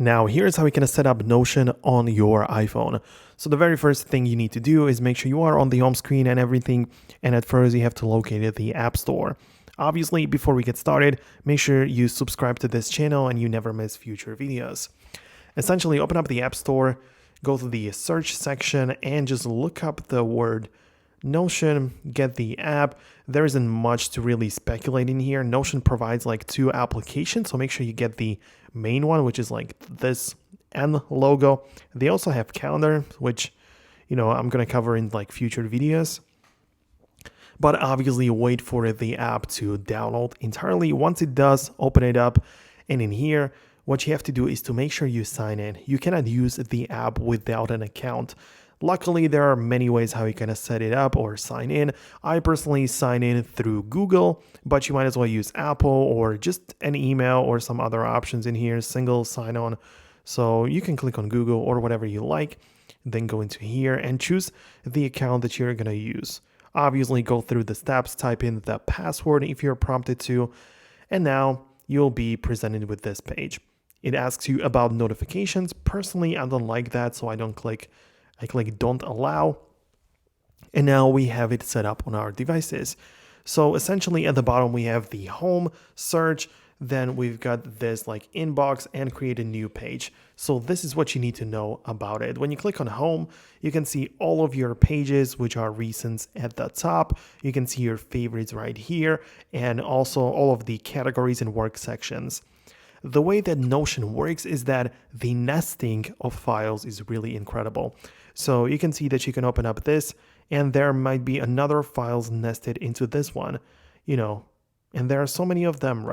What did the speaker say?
Now, here's how you can set up Notion on your iPhone. So the very first thing you need to do is make sure you are on the home screen and everything. And at first you have to locate the App Store. Obviously, before we get started, make sure you subscribe to this channel and you never miss future videos. Essentially, open up the App Store, go to the search section and just look up the word Notion, get the app. There isn't much to really speculate in here. Notion provides like two applications, so make sure you get the main one, which is like this N logo. They also have calendar, which, I'm going to cover in like future videos. But obviously wait for the app to download entirely. Once it does, open it up. And in here, what you have to do is to make sure you sign in. You cannot use the app without an account. Luckily, there are many ways how you can set it up or sign in. I personally sign in through Google, but you might as well use Apple or just an email or some other options in here, single sign-on. So you can click on Google or whatever you like, then go into here and choose the account that you're going to use. Obviously, go through the steps, type in the password if you're prompted to, and now you'll be presented with this page. It asks you about notifications. Personally, I don't like that, so I click don't allow. And now we have it set up on our devices. So essentially at the bottom, we have the home, search, then we've got this like inbox and create a new page. So this is what you need to know about it. When you click on home, you can see all of your pages, which are recents at the top. You can see your favorites right here, and also all of the categories and work sections. The way that Notion works is that the nesting of files is really incredible. So you can see that you can open up this and there might be another files nested into this one, and there are so many of them, right?